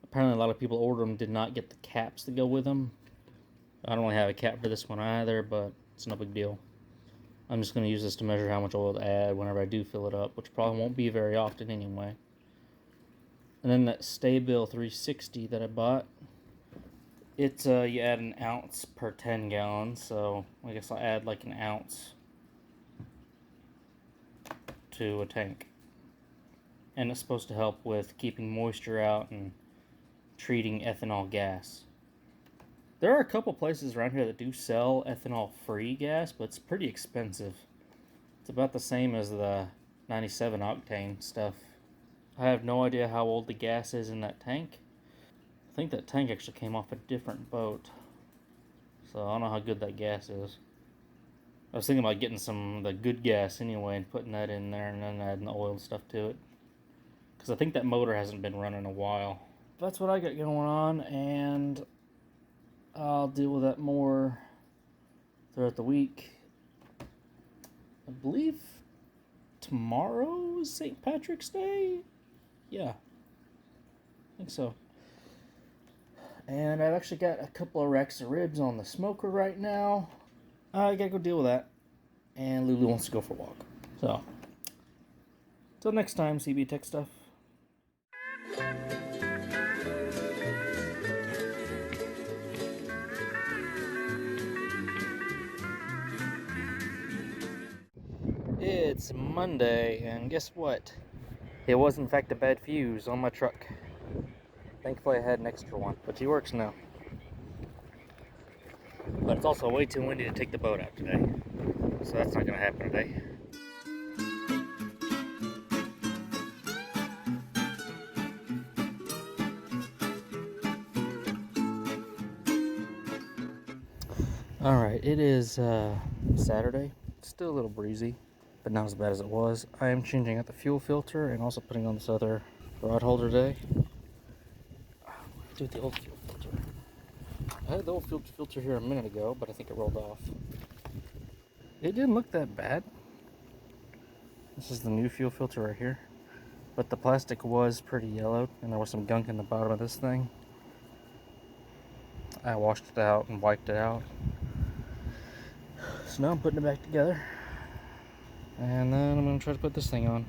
apparently a lot of people order them, did not get the caps that go with them. I don't really have a cap for this one either, but it's no big deal. I'm just going to use this to measure how much oil to add whenever I do fill it up, which probably won't be very often anyway. And then that Stay-Bill 360 that I bought, it's you add an ounce per 10 gallons, so I guess I'll add like an ounce to a tank. And it's supposed to help with keeping moisture out and treating ethanol gas. There are a couple places around here that do sell ethanol-free gas, but it's pretty expensive. It's about the same as the 97 octane stuff. I have no idea how old the gas is in that tank. I think that tank actually came off a different boat. So I don't know how good that gas is. I was thinking about getting some of the good gas anyway and putting that in there and then adding the oil stuff to it. Because I think that motor hasn't been running in a while. That's what I got going on, and I'll deal with that more throughout the week. I believe tomorrow is St. Patrick's Day? Yeah, I think so. And I've actually got a couple of racks of ribs on the smoker right now. I gotta go deal with that. And Lulu wants to go for a walk. So, till next time, CB Tech Stuff. It's Monday, and guess what? It was in fact a bad fuse on my truck. Thankfully I had an extra one, but she works now. But it's also way too windy to take the boat out today, so that's not gonna happen today. Alright, it is Saturday. It's still a little breezy, but not as bad as it was. I am changing out the fuel filter and also putting on this other rod holder today. Do the old fuel filter. I had the old fuel filter here a minute ago, but I think it rolled off. It didn't look that bad. This is the new fuel filter right here. But the plastic was pretty yellowed, and there was some gunk in the bottom of this thing. I washed it out and wiped it out. So now I'm putting it back together. And then I'm going to try to put this thing on.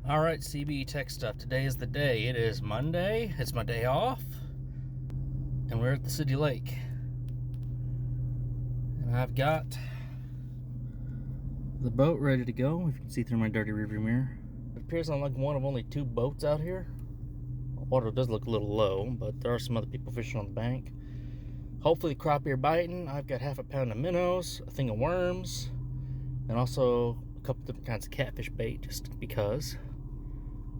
Alright, CB Tech Stuff. Today is the day. It is Monday. It's my day off. And we're at the city lake. And I've got the boat ready to go. If you can see through my dirty rearview mirror. It appears I'm like one of only 2 boats out here. The water does look a little low, but there are some other people fishing on the bank. Hopefully crappie are biting. I've got half a pound of minnows, a thing of worms, and also a couple different kinds of catfish bait, just because.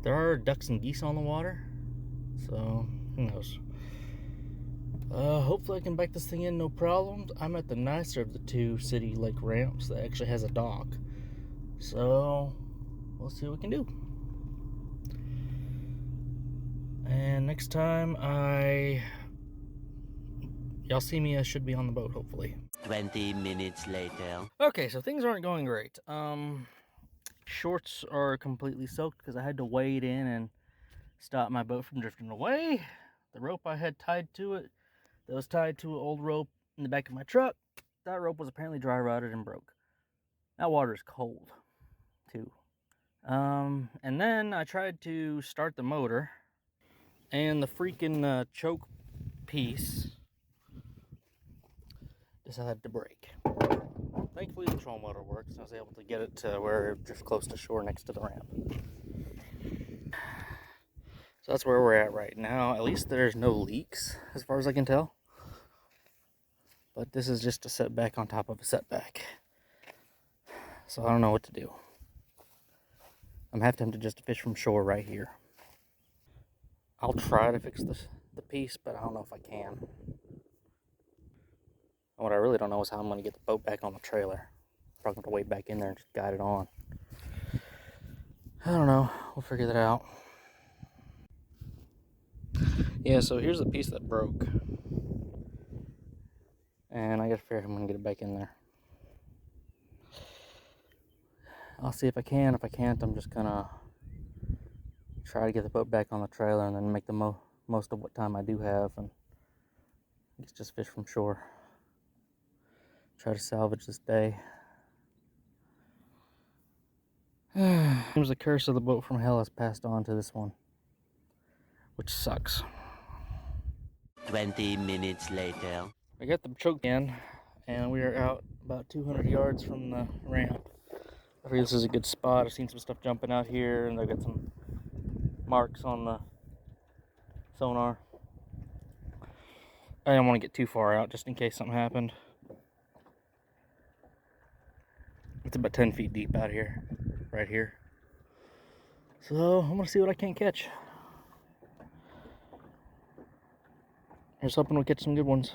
There are ducks and geese on the water, so who knows. Hopefully I can bike this thing in no problems. I'm at the nicer of the 2 city lake ramps that actually has a dock, so we'll see what we can do. And next time y'all see me, I should be on the boat, hopefully. 20 minutes later. Okay, so things aren't going great. Shorts are completely soaked because I had to wade in and stop my boat from drifting away. The rope I had tied to it, that was tied to an old rope in the back of my truck, that rope was apparently dry rotted and broke. That water is cold, too. And then I tried to start the motor, and the freaking choke piece decided to break. Thankfully the trolling motor works, and I was able to get it to where it drifts close to shore next to the ramp. So that's where we're at right now. At least there's no leaks, as far as I can tell. But this is just a setback on top of a setback. So I don't know what to do. I'm half tempted just to fish from shore right here. I'll try to fix the piece, but I don't know if I can. And what I really don't know is how I'm going to get the boat back on the trailer. Probably going to wade back in there and just guide it on. I don't know. We'll figure that out. Yeah, so here's the piece that broke. And I got to figure out how I'm going to get it back in there. I'll see if I can. If I can't, I'm just going to try to get the boat back on the trailer and then make the most of what time I do have. And just fish from shore. Try to salvage this day. Seems the curse of the boat from hell has passed on to this one, which sucks. 20 minutes later. I got the choke in, and we are out about 200 yards from the ramp. I think this is a good spot. I've seen some stuff jumping out here, and I've got some marks on the sonar. I don't want to get too far out just in case something happened. It's about 10 feet deep out here, right here. So I'm gonna see what I can catch. Here's hoping we'll catch some good ones.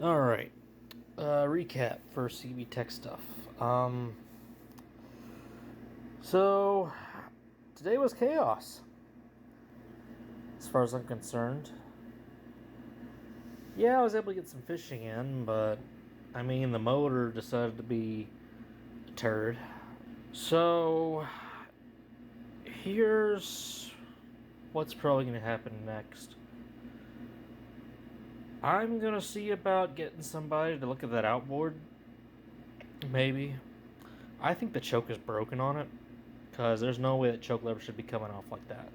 Alright, recap for CB Tech stuff. So, today was chaos, as far as I'm concerned. Yeah, I was able to get some fishing in, but, I mean, the motor decided to be a turd. So, here's what's probably going to happen next. I'm gonna see about getting somebody to look at that outboard. Maybe. I think the choke is broken on it, because there's no way that choke lever should be coming off like that.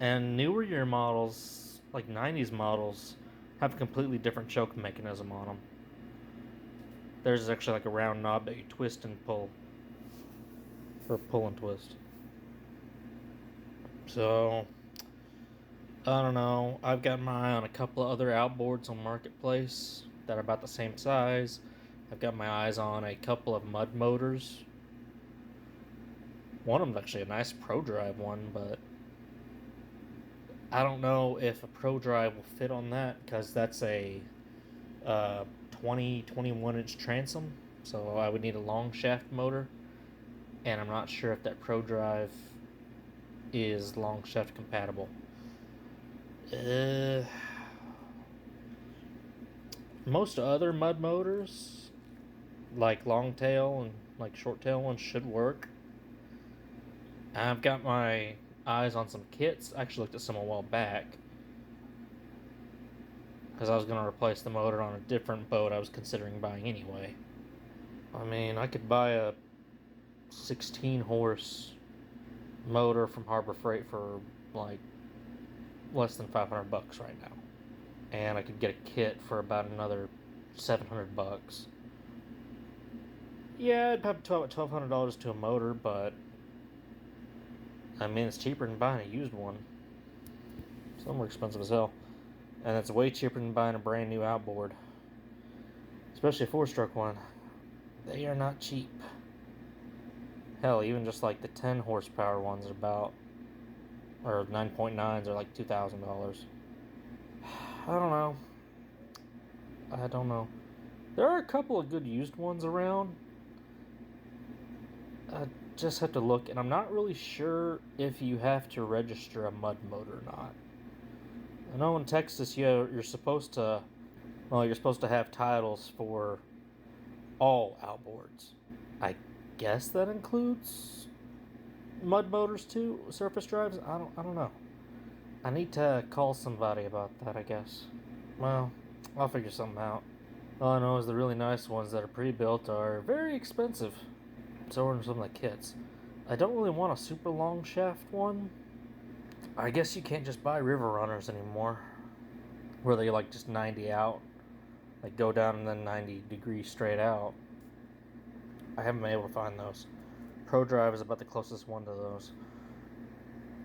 And newer year models, like 90s models, have a completely different choke mechanism on them. There's actually like a round knob that you twist and pull. Or pull and twist. So, I don't know. I've got my eye on a couple of other outboards on Marketplace that are about the same size. I've got my eyes on a couple of mud motors. One of them's actually a nice Pro Drive one, but I don't know if a Pro Drive will fit on that, because that's a 21 inch transom, so I would need a long shaft motor, and I'm not sure if that Pro Drive is long shaft compatible. Most other mud motors, like long tail and like short tail ones, should work. I've got my eyes on some kits. I actually looked at some a while back, because I was going to replace the motor on a different boat I was considering buying anyway. I mean, I could buy a 16 horse motor from Harbor Freight for like less than $500 right now, and I could get a kit for about another $700. Yeah, it'd have $1,200 to a motor, but I mean, it's cheaper than buying a used one. Some are expensive as hell, and it's way cheaper than buying a brand new outboard, especially a 4-stroke one. They are not cheap. Hell, even just like the 10 horsepower ones are about, or 9.9s are like $2,000. I don't know. There are a couple of good used ones around. I just have to look, and I'm not really sure if you have to register a mud motor or not. I know in Texas you're supposed to, well, you're supposed to have titles for all outboards. I guess that includes mud motors too, surface drives. I don't know. I need to call somebody about that, I guess. Well, I'll figure something out. All I know is the really nice ones that are pre-built are very expensive. So are some of the kits. I don't really want a super long shaft one. I guess you can't just buy river runners anymore, where they like just 90 out, like go down and then 90 degrees straight out. I haven't been able to find those. Pro Drive is about the closest one to those,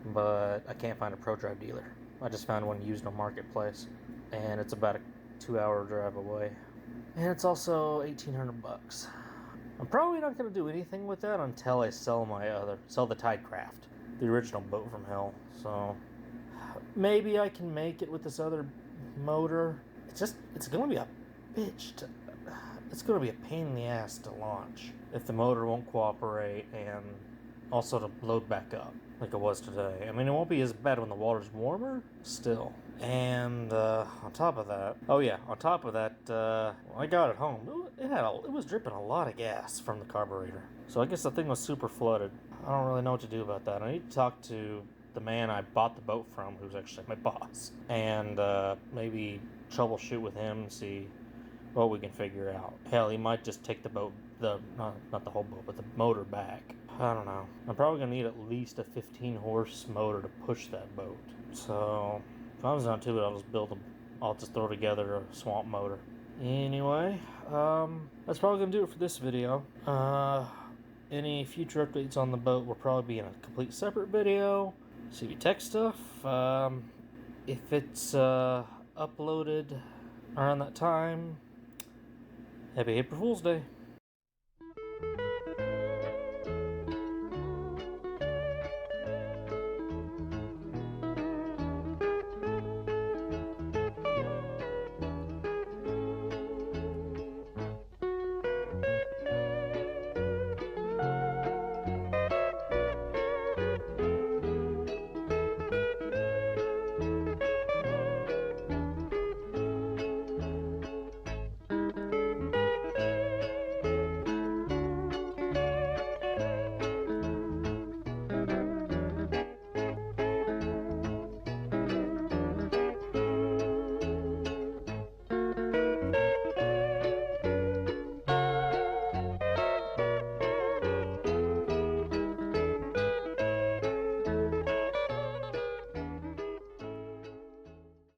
but I can't find a Pro Drive dealer. I just found one used on Marketplace, and it's about a 2-hour drive away, and it's also $1,800. I'm probably not going to do anything with that until I sell the Tidecraft, the original boat from hell. So maybe I can make it with this other motor. It's going to be a bitch. It's going to be a pain in the ass to launch. if the motor won't cooperate, and also to load back up like it was today. I mean, it won't be as bad when the water's warmer, still. And on top of that, I got it home. It was dripping a lot of gas from the carburetor. So I guess the thing was super flooded. I don't really know what to do about that. I need to talk to the man I bought the boat from, who's actually my boss, and maybe troubleshoot with him and see what we can figure out. Hell, he might just take the boat, not the whole boat, but the motor back. I don't know. I'm probably gonna need at least a 15 horse motor to push that boat. So if I was not to it, I'll just throw together a swamp motor. Anyway, that's probably gonna do it for this video. Any future updates on the boat will probably be in a complete separate video. CV Tech stuff. If it's uploaded around that time, happy April Fool's Day.